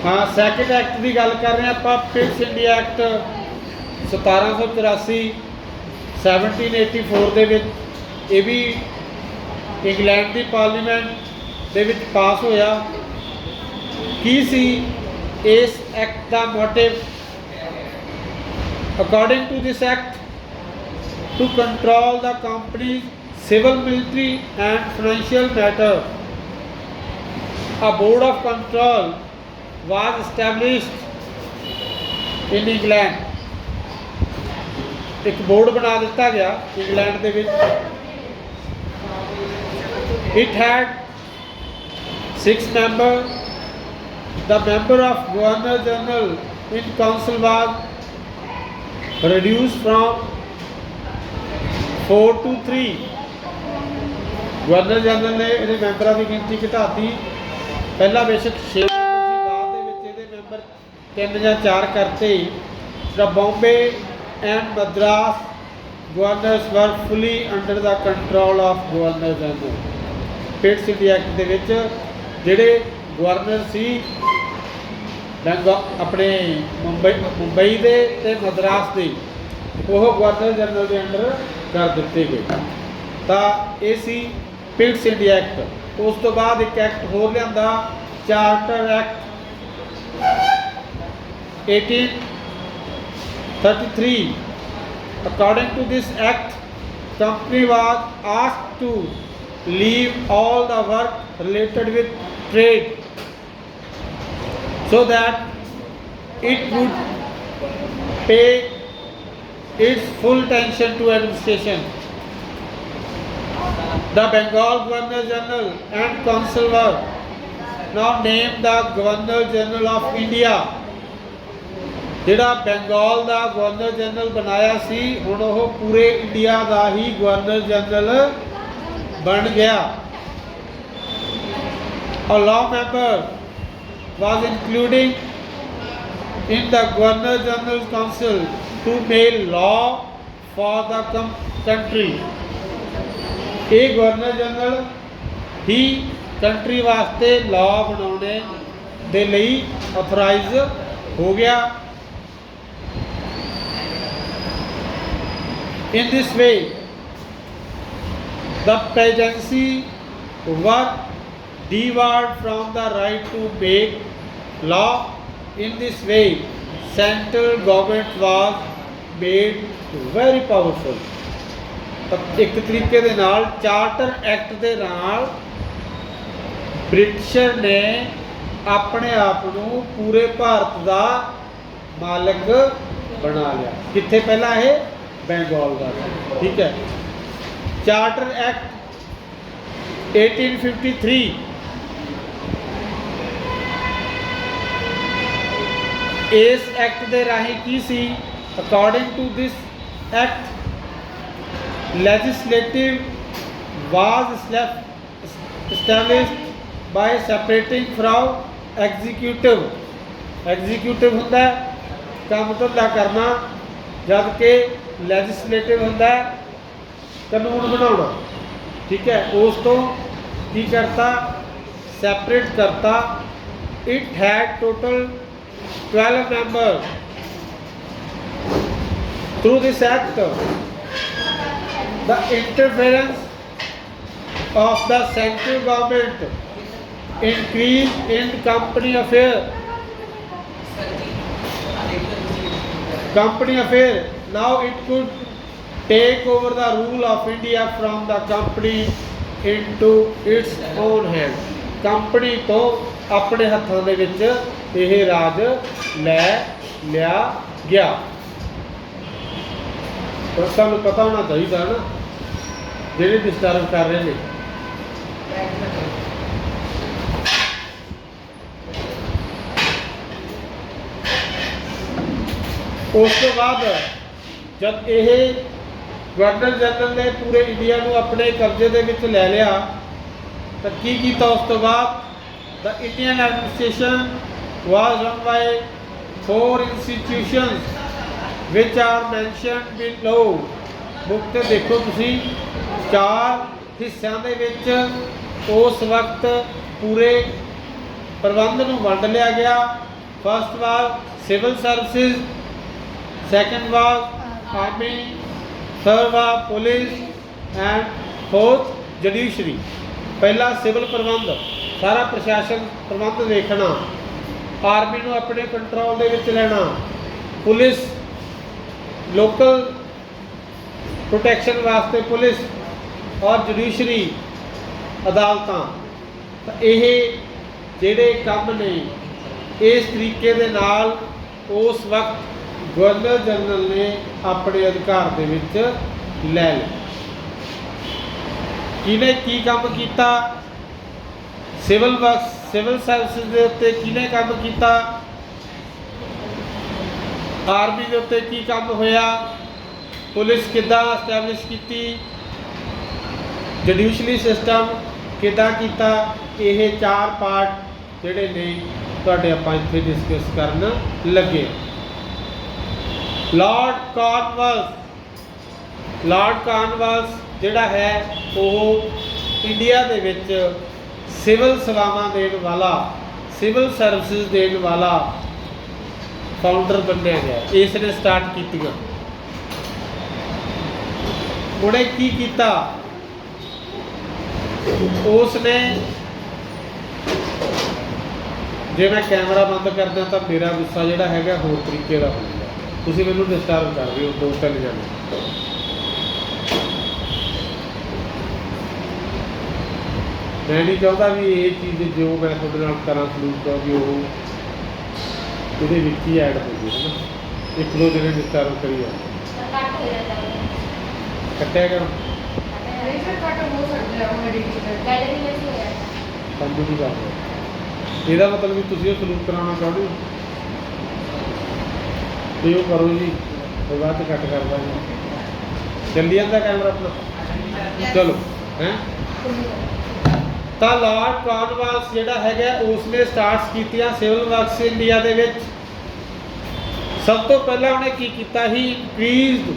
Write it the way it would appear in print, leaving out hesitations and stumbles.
हाँ second act की गल कर रहे हैं आप। पिट्स इंडिया एक्ट 1784 1784 ये भी इंग्लैंड की पार्लीमेंट दे विच पास होया। की सी इस एक्ट का motive? According to this act, to control the company civil military and financial matter, a board of control was established in England। एक बोर्ड बना दिता गया इंग्लैंड दे विच। It had 6 members। The member of Governor General in council was reduced from 4 to 3। Governor general ने ये मैंबरों की गिनती घटाती। पहला बेशक 6 मैंबर सी, बाद मैंबर 3 या 4 करते। The Bombay and Madras governors were fully under the control of governor general. Pitt's India act के जोड़े गवर्नर सी अपने मुंबई के ते मद्रास के, वो गवर्नर जनरल के अंडर कर दिते गए। तो ये सी पिट्स इंडिया एक्ट। उस तो बाद एक एक्ट होर लिया, charter act 1833। According to this act, company was asked to leave all the work related with trade so that it would pay its full attention to administration। The Bengal Governor General and Council were now named the Governor General of India। जिहड़ा बंगाल का governor general बनाया सी, हुण ओह पूरे India का ही governor general बन गया। A law member was including in the Governor General Council to make law for the country। ये governor general ही country वास्ते लॉ बनाने दे लई ऑथराइज हो गया। In this way, the presidency was debarred from the right to make law। In this way, central government was made very powerful। एक तरीके दे नाल charter act they नाल ब्रिटिशर ने अपने आप नूं पूरे भारत का मालिक बना लिया। कित्थे पहला है बंगाल का, ठीक है। चार्टर एक्ट 1853 इस एक्ट के राही की सी? According to this act, legislative was established by separating from executive। executive होता है काम धंधा करना, जबकि legislative होता है कानून बनाना, ठीक है। उस तो की करता, सेपरेट करता। It had total 12 members। Through this act, the interference of the central government increased in company affair। Now it could take over the rule of India from the company into its own hand। Company तो अपने हथों दे विच यह राज लै लिया गया। तो सानू पता होना चाहिए ना ਜਿਹੜੇ डिस्टर्ब कर रहे हैं। उस तो बाद जब यह गवर्नर जनरल ने पूरे इंडिया को अपने कब्जे के विच ले लिया, तो की कीता उस तो बाद? The Indian administration was run by 4 institutions which are mentioned below. Book ते देखो तुसी 4 हिस्सों के विच उस वक्त पूरे प्रबंध नूं वंड लिया गया। First was civil services, second was army, third was police and fourth judiciary. पहला सिविल प्रबंध, सारा प्रशासन प्रबंध देखना, आर्मी नूं अपने कंट्रोल दे विच लेना, पुलिस लोकल प्रोटैक्शन वास्ते पुलिस, और जुडिशरी अदालतां। तो यह जिहड़े काम ने इस तरीके दे नाल उस वक्त गवर्नर जनरल ने अपने अधिकार दे विच लै लिया। किने की काम कीता? सिविल वर्क सिविल सर्विस दे उत्ते किने काम कीता? आर्मी दे उत्ते की काम होया? पुलिस किद्दां एस्टैबलिश की, जुडिशरी सिस्टम किद्दां कीता? ये चार पार्ट जिहड़े ने तुहाडे आपां इत्थे डिस्कस करन लगे। लॉर्ड कॉर्नवालिस जिहड़ा है वो इंडिया दे विच सिविल सेवावां देण वाला, सिविल सर्विसेज देण वाला फाउंडर बनिया गया। इसने स्टार्ट कीतियां। उन्हें की कीता? उसने, जे मैं कैमरा बंद करदा तो मेरा गुस्सा जिहड़ा हैगा होर तरीके दा होगा, तुसीं मैनूं डिस्टर्ब कर रहे हो दो तीन जने। मैं नहीं चाहता भी ये चीज़ जो मैं तुहाडे नाल करां सलूक भी वो ਇਹਦੇ ਵਿੱਚ ਹੀ ਐਡ ਹੋ ਗਈ है ना। एक दो जने डिस्टर्ब करी जाते ਕੱਟਿਆ ਕਰ ਸਮਝ ਨਹੀਂ ਕਰ ਇਹਦਾ ਮਤਲਬ ਵੀ ਤੁਸੀਂ ਉਹ ਸਲੂਕ ਕਰਾਉਣਾ ਚਾਹੁੰਦੇ ਹੋ ਤੇ ਉਹ ਕਰੋ ਜੀ, ਉਹ ਬਾਅਦ 'ਚ ਕੱਟ ਕਰਦਾ ਜੀ। ਚੱਲੀ ਜਾਂਦਾ ਕੈਮਰਾ ਆਪਣਾ, ਚਲੋ ਹੈ। ਤਾਂ ਲॉर्ड ਕॉर्नवालिस ਜਿਹੜਾ ਹੈਗਾ ਉਸਨੇ ਸਟਾਰਟਸ ਕੀਤੀਆਂ ਸਿਵਲ ਵਰਕਸ ਇੰਡੀਆ ਦੇ ਵਿੱਚ। ਸਭ ਤੋਂ ਪਹਿਲਾਂ ਉਹਨੇ ਕੀ ਕੀਤਾ ਸੀ? ਇੰਕਰੀਜ਼ਡ